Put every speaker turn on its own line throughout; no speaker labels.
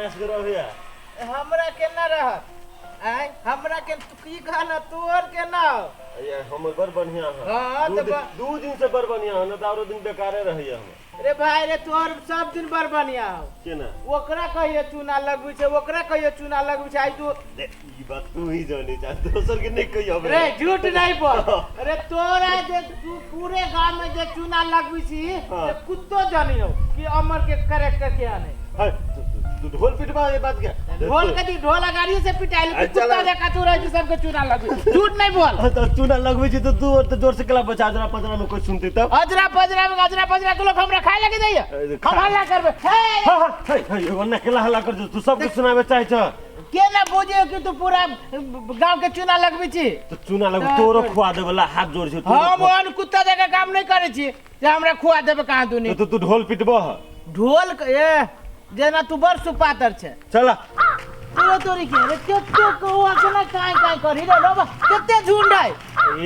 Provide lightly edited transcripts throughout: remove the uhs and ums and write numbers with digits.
ऐश करो भैया
हमरा केना रहत आय हमरा के की कहना तोर केना
ये हम बर बढ़िया है
हां तो
दो दिन से बर बढ़िया है ना दारो दिन बेकारे रही हम
अरे भाई रे तोर सब दिन बर बढ़िया हो
केना
ओकरा कहिए चूना लगबै छै ओकरा कहिए चूना लगबै छै आई तू
ई बात तू ही जाने जा दोसर के नहीं कहियो
रे झूठ नहीं बोल अरे तोरा जे तू पूरे गांव में जे चूना लगबै छी से कुत्तो जानियो कि अमर के कैरेक्टर क्या नहीं
तू ढोल पिटवा ये बात क्या
ढोल कदी ढोल गाड़ी से पिटाइल कुत्ता देखा तू रह सबके चूना लगबै झूठ नहीं बोल
तो चूना लगबै छी तो तू तो जोर से कला बचा जरा पजरा में कोई सुनते तब
अजरा पजरा के लोग हमरा खाए लगे दैया हम हल्ला करबे
हे ओन्ने केला हल्ला कर तू सब कुछ सुनावे चाहे छ
के ना बुझे कि तू पूरा गांव के चूना लगबै छी
तो चूना लग तोरो खुआ दे वाला हाथ जोड़ छ
हम ओन कुत्ता देखा काम नहीं करे छी जे हमरा खुआ देबे कहां तू नहीं
तो तू ढोल पिटबो
ढोल ए जेना तू बड़ सुपातर छे
चला
तोरो तोरी के रे केते कौवा केना काय करी रे बाबा केते झुंड है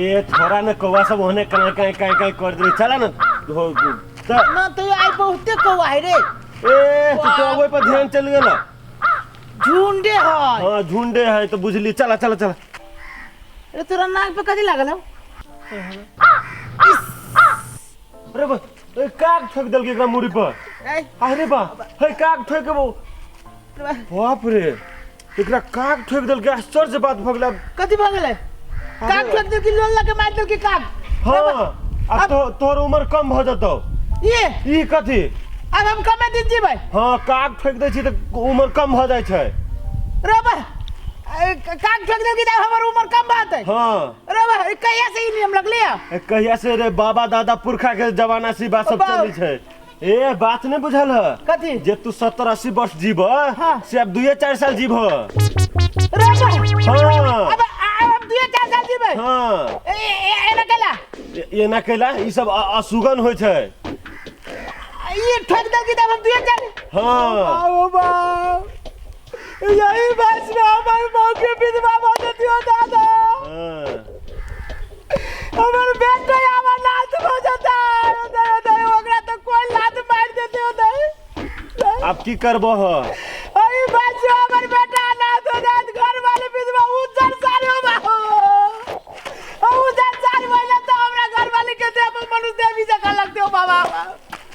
ए छोरा ने कौवा सब होने काय कर दे चला ना
ना तो आई बहुते कौवा है रे
ए तो ओइ पर ध्यान चल गेला
झुंडे है
हां झुंडे है तो बुझली चला
अरे तोरा नाक पे कथि लागल हौ
अरे बा काग ठोक दल के एकरा मुड़ी पर अरे बा हे काग ठोक के बाप रे एकरा काग ठोक दल के आश्चर्य से बात भगला
कथि भ गेलै काग ठोक दल के लोल लगे मार दल के काग
हां अब तो तोर उम्र कम भ जतो ई कथि
अब हम कमे दिन जीबै
हां काग ठोक दै छी त उम्र कम भ जाय छै
रे बा काग ठोक दल के हमर उम्र कम बात है
हां
रे बा कहिया से ई नियम लगले
कहिया से रे बाबा दादा पुरखा के जमाना से बात सब चली छै ए बात नहीं बुझल है
कथि
जे तू 70-80 वर्ष जीव से अब 2-4 साल जीव
रे बा
हां
अब 2-4 साल जीबै
हां एना केला ई सब असुगन होय छै
ये ठोक दल के हम 2-4
हां
ओ बा यही बात में हमार मां के विधवा बन दियो दादा हमार बेटा हमार लात हो जाता दादा ओकरा तो कोई लात मार देते हो दे
अब की करबो ह
अरे बात हमार बेटा लात हो जात घर वाले विधवा उजर सारे हो बाबू उजर सारे वाला तो हमरा घर वाले के देव मनुष्य देवी जगह लगते हो बाबा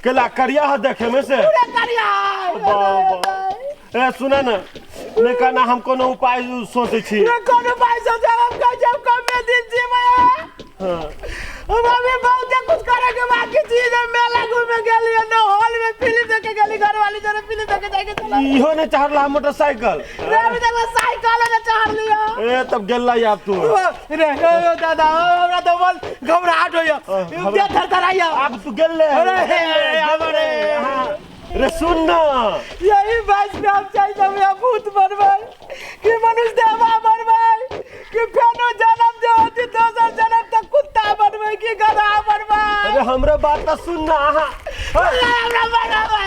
केला करिया ह देखे में से
पूरा करिया
बाबा ए सुना ना ने कहना हम कोनो उपाय सोचे छी
कोनो उपाय सोचे हम कह जब कम में दिन जीवे
हां
हम अभी बहुत कुछ करे के बाकी चीज है मेला घूमे गेली न हॉल में फिल्म देखे गेली घर वाली जरे फिल्म देखे जाके चला
इहो ने चढ़ला मोटरसाइकिल
रे अभी तक साइकिल ने चढ़ लिया
ए तब गेल लाई अब तू
रे ओ दादा हमरा तो मन घबराहट होया दे थरथराया
अब तू गेल ले
अरे हमरे
रे सुन ना
यही बात में हम चाहिए हम भूत बनबै कि मनुष्य देवा बनबै कि फेनो जन्म जे होती दोसर जन्म तक कुत्ता बनबै कि गधा बनबै
अरे हमरे बात तो सुन ना
हमरा बनबै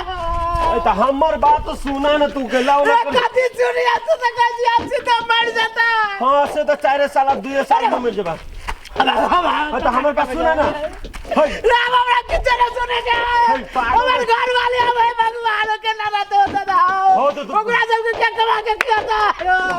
त हमर बात तो सुना ना तू गेला
रे कथि सुनिया तू त कहि हम सीधा मर जाता
हां से तो 4 साल 2 साल में मर जेबा तो हमर बात सुना ना
राम हमरा किछ न सुने के हमर घर वाले हमें भगवान के नारा तो दादा
हो तो
ओकरा सब के कमा के कियाता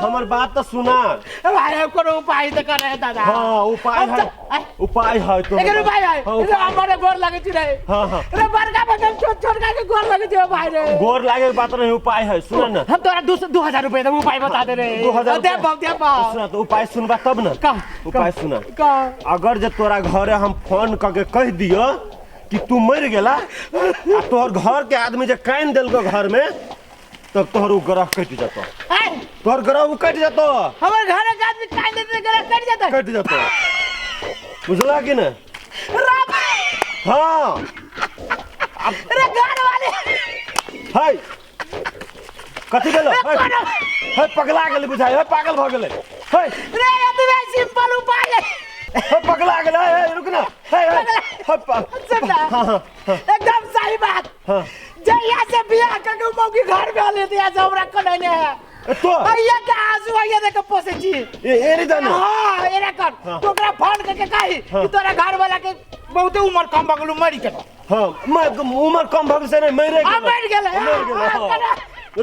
हमर बात तो सुना
भाई कोनो उपाय त करे दादा
हां उपाय है तो
एकर उपाय है रे हमरे गोर लागे छी रे
हां
रे बड़का बड़का छोट का के गोर लागे छी भाई रे
गोर लागे बात नहीं उपाय है सुन ना
हम तोरा 2000 रुपए दे उपाय बता दे रे
2000
दे बाप
सुना तो उपाय सुनबा तब ना
का
उपाय सुना
का
अगर जे तोरा घरे हम फोन करके कह दियो कि तू मर गेला आ तोहर घर के आदमी जे कान देलको घर में तब तोहर ग्रह कट जातो तोहर ग्रह कट जातो
हमर घर के आदमी कान देते ग्रह कट
जातो बुझला कि ना हां
रे घर वाले
हाय कथि गेलो हाय पगला गेल बुझाय हाय पागल भ गेले हाय
रे ये सिंपल उपाय है
पगला गेला रुक ना
एकदम सही बात जहिया से बियाह करके मौकी घर में ले दिया से हमरा कोने ने है
तो
भैया के आंसू आइए देख पोसे छी
ए रे जानो
हां एरा कर तोरा फोन करके कही कि तोरा घर वाला के बहुत उम्र कम भगलू मरी के
हां मैं उम्र कम भगल से नहीं मर गेल
मर गेल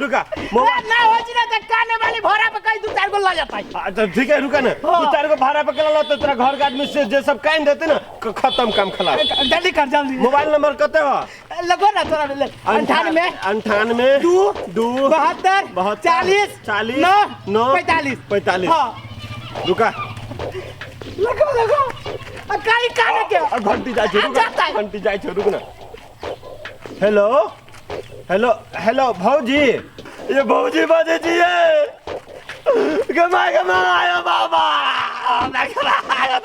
रुका मोबाइल
ना हो जी ना तो काने वाली भोरा पे कहीं 2-4 गो ला जाता है।
अच्छा ठीक है रुका ना तू चार को भाड़ा पे कला तो तेरा घर के आदमी से जे सब कान देते ना खत्म काम खला
जल्दी कर जल्दी।
मोबाइल नंबर कते हो
लगो ना थोड़ा ले 98
98
2
2
72 40
40
9 45
45
हाँ
रुका
लगो काई काने के
घंटी जाए रुक
जाता है।
घंटी जाए रुक ना हेलो हेलो हेलो भौजी ये भौजी बाजे जी गमा आयो बाबा आयो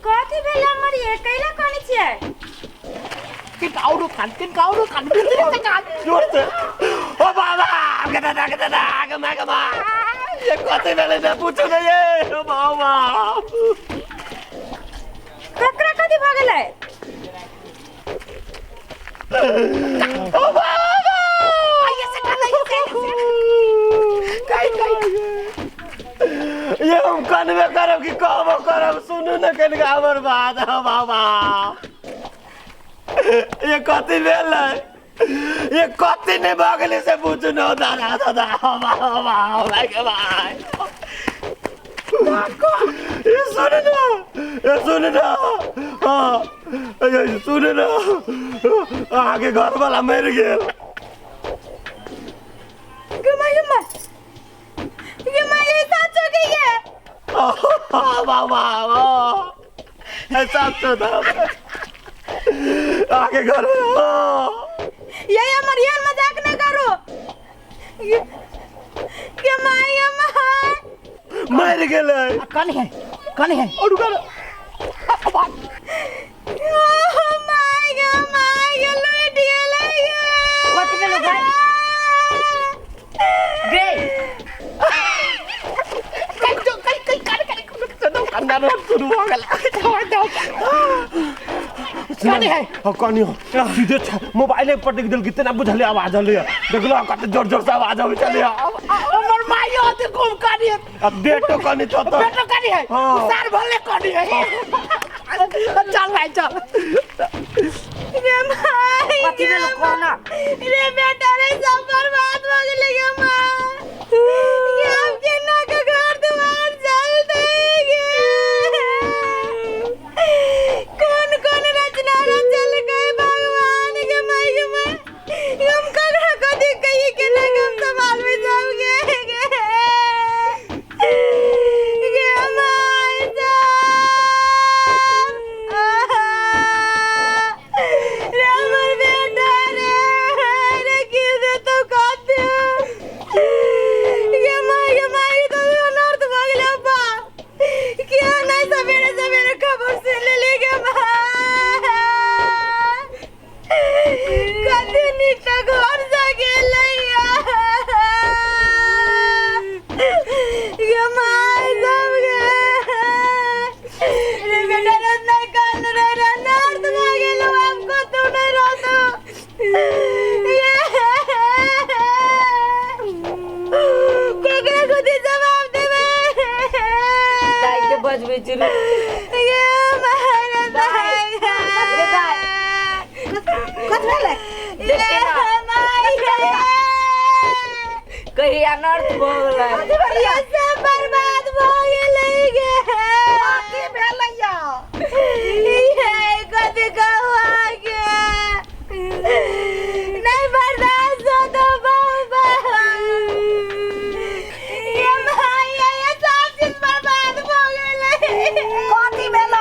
कथी भेल हमर ये कैला कोनी छियै
किन काउरो खान
जोर से ओ बाबा गदा गमा ये कते बेले ने पूछो ना ये ओ बाबा
ककरा कथी भ गेलै
ओ बाबा
आइए से काई
ये हम कनवे करब कि कहबो करब सुनू न कनिका हमर बात हो बाबा ये कथी भेल ये कथी ने भगले से पूछू न दादा बाबा भाई के भाई ये सुन ना हाँ ये सुन ना आगे घर वाला मर गेल
ये साथ हो गई है
बाबा ऐसा तो था आगे घर
ये हमर यार मजाक न करो ये माय
मर गेल
कौन है
और कर
माय लूट गेलै
कथी भेल भाई गे
अंदर शुरू हो गेल
कौन है
कहानी हो सीधे मोबाइल पर देख दिल कितना बुझले आवाज आले देख लो कते जोर जोर से आवाज आवे चले
हमर माई होते खूब कानी है
अब बेटो कहानी तो
बेटो कानी है
हाँ।
सार भले कानी है चल भाई चल
रे माय
कथी भेल कोना
रे बेटा रे सब बर्बाद हो गेलै गे माय ये अब केना के घर दुआर जल देगे कौन कौन रचना रचल गए भगवान के माय हम ककरा कथी कही के ना हम संभाल में जाओगे गे माय रे हमर बेटा रे की दे तो खाते ये माय तो अनर्थ भ गेलै बा क्या नहीं सवेरे खबर से ले लेगे कते नीचा घर जा गेलै ये माय सब रे बेटा रे नहीं कान रे अनर्थ भ गेलै हमको तू नहीं रहतो केकरा खुदी जवाब देबे
दाई के बजबे चिरू
ये मारे दाई
कथी भेल देखते ना कहीं अनर्थ भ गेलै
ये सब बर्बाद भ गेलै गे
कथी भेलैया
ये कथी कहवा गे नहीं बर्दाश्त होता बाबा ये माय ये सब चीज बर्बाद भ गेलै
कथी भेल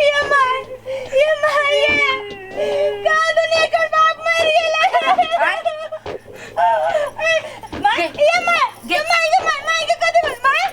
ये माय का दुनिया के बाप मर गेलै माय ये माय के कथी भेल माय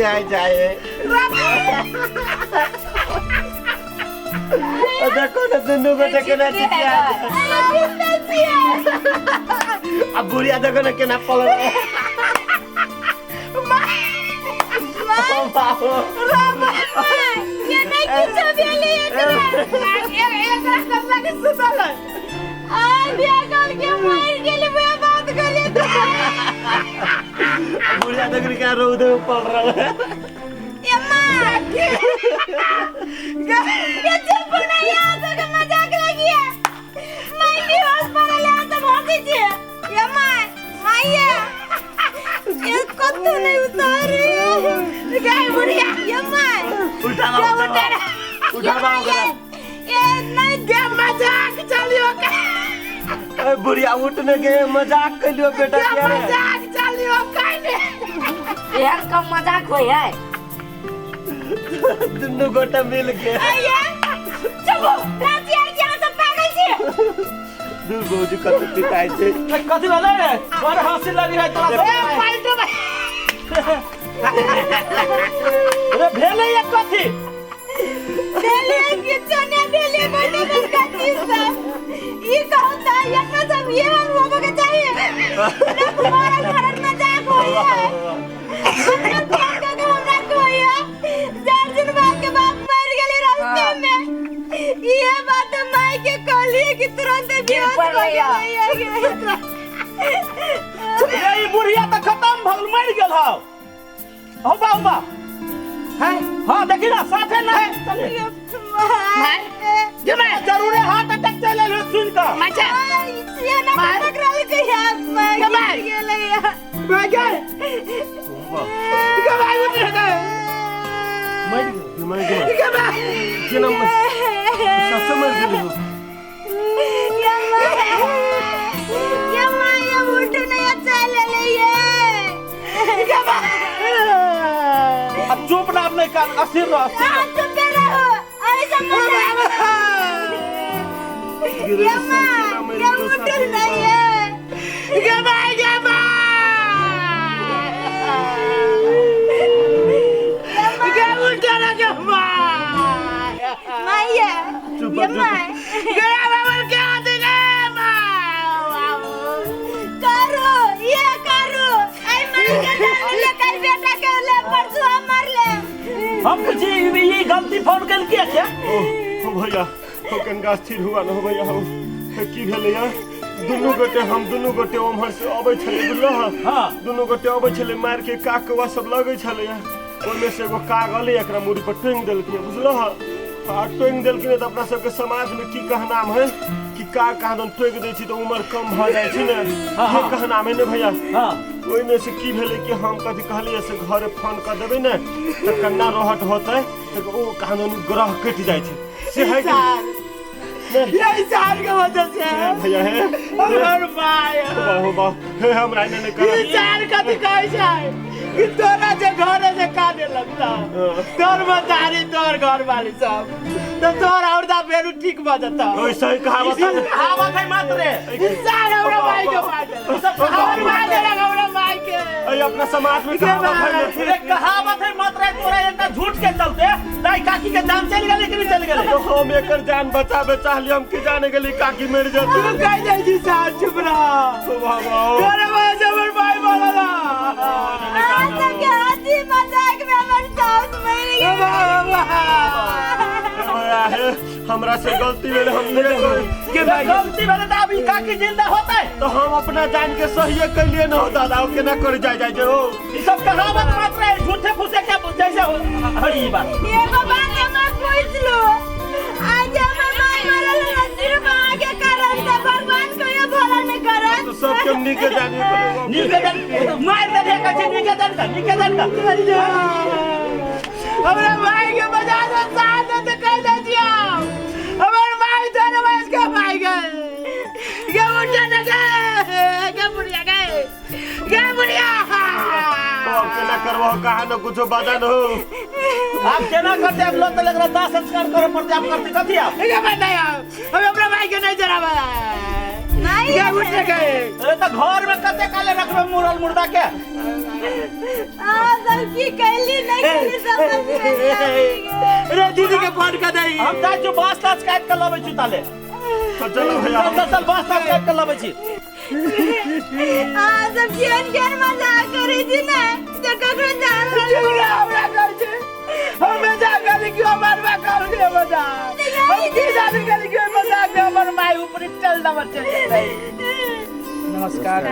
चिचिया जाए देखो ना दोनों बेटे के ना चिचिया अब बुढ़िया देखो ना केना पल
ये नहीं किसी भी लिए एक रास्ता के सुतल आ दिया कल के मार के लिए बात कर ले
बुढ़िया देख के रोड में पड़ रहा है
यम्मा ये चुप नहीं आ तो मजाक लगी है मैं भी होश पर ले तो भागी थी यम्मा माया ये कत्तू नहीं उतारी गए बुढ़िया यम्मा
उठा
ये नहीं दे मजाक चलियो के
बुढ़िया उठने के मजाक कर लियो बेटा क्या है
मजाक चलियो काहे
यार कम मजाक होय है
दोनों गोटा मिल के
आया चुप रात यार क्या सब पागल छी
दू गोजी कत पिटाई छे
कथी भेलै रे बड़ हंसी लगी है तोरा
ए फालतू
रे भेलै या कथी
देले किछो ने देले बने कथी सब ई कहता है ना सब ये हम बाबा के चाहिए ना तुम्हारा घर में मजाक होई है हमरा कोई है दर्जन बात के बाप मर गेले रास्ते में ये बात माई के कहली कि तुरंत बेहोश हो गया
रे ई बुढ़िया त खत्म भल मर गेल हौ हो बाबा है हां देखी ना साथे ना है ये मैं जरूर हार्ट अटैक चले ले सुन का
मचा ये ना टकराल के हाथ में गिर गेले या
मैं गए
कबाई उठ गए
मैं
कबाई
के नाम सच में गेली हो
यम्मा ये उठ नहीं चले ले ये कबाई
अब चुप ना अपने कान अस्थिर रहो
चुप रहो अरे समझ यम्मा ये उठ नहीं है कबाई माया यम्मा गया बाबा क्या देने करो ये करो आई मार के ले कर बेटा के ले परसों मार ले
हम पूछी ये गलती फोन कर किया क्या
ओ भैया हो कनगा स्थिर हुआ न हो भैया हो की भेले या दुनु गोटे हम दुनु गोटे ओमहर से आबै छले बुझलो
हां
दुनु गोटे आबै छले मार के काकवा सब लगै छले या ओमे से एगो काग अले एकरा मुड़ी पर टंग देलकै बुझलो आ टंग देलकै त अपना सबके समाज में की कहनाम है कि काग कहादन टंग दै छी त उम्र कम भ जाय छै ने ये कहनाम है ने भैया
हां
ओइ में से की भेले कि हम कथि कहलिए से घरे फोन कर देबै ने त कन्ना रहट होतै त ओ कहादन ग्रह कट जाय छै से है कि
यही साल के वजह से
भैया है
हमर माया
वाह हे हमरा ने कर
ई साल कथी कहै छै कि तोरा जे घरे से काटे लगता तोर मतारी तोर घर वाली सब तो तोर औरदा फेरू ठीक भ जता
ओइसे ही कहावत है
कहावत है मत रे
ई साल हमरा माई के मार सब हमर माई के हमरा माई के
ए अपना समाज में कहावत है
रे कहावत है मत रे तोरा एकटा झूठ के चलते दाई काकी के जान चल गेले कि नहीं चल गेले
तो हम एकर जान बचावे चाहली हम की जाने गेली काकी मर
तू
जती
कह जाई जी साल चुप रह
बाबा
तोरे माई से हमर माई बोलला
आज के हाथी मजाक में हमर साउस मर
भैया है हमरा से गलती भेल हम नहीं
के गलती भेले त अभी काकी जिंदा होतै
तो हम अपना जान के सही कइले न हो दादा ओ केना कर जाय जे ओ
ई सब कहावत मत रे झूठे फूसे के जैसे हरी बात
ये बाबा के मत पूछ लो आज हमर माई मरल है सिर्फ आगे कारण से भगवान को ये भला नहीं करत
तो सब के निके जानिए पड़ेगा
निकेतन मार दे दे का निकेतन का
हमरा माई के बजा दे साथ दे कह दे जिया हमर माई तोरे वास के माई गए के उठ न गए के बुढ़िया
अब केना करबो कहा न कुछो बदन हो
आप केना करते हम लोग लग रहा दाह संस्कार करे पड़ते आप करते कथी आप
के बताया हम अपना माई के नहीं जराबा
नहीं
ये उठ गए
अरे तो घर में कते काले रखबे मुरल मुर्दा के
सब की कैली नहीं कैली सब
रे दीदी के फोन कर दई
हम जाय जो बास तास काट के लाबै छी ताले
तो चलो भैया
चल बास तास काट के लाबै छी
सब जीवन के मजाक करे छी ना तो ककरो जान
चुरा हमरा कर छे हमें जा गली क्यों मारवा कर दे मजा हम की जान गली क्यों मजा के हमर माई ऊपर चल दा बच्चे
नमस्कार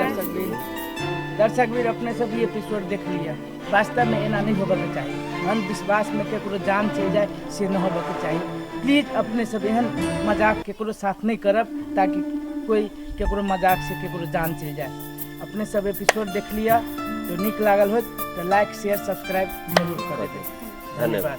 दर्शक वीर अपने सब ये एपिसोड देख लिया वास्तव में एना नहीं होबे के चाहिए अंधविश्वास में केकरो जान चल जाए से न होबे के चाहिए प्लीज अपने सब एहन मजाक केकरो साथ नहीं करब ताकि कोई केकरो मजाक से केकरो जान चल जाए अपने सब एपिसोड देख लिया तो निक लागल हो तो लाइक शेयर सब्सक्राइब जरूर कर दे
धन्यवाद।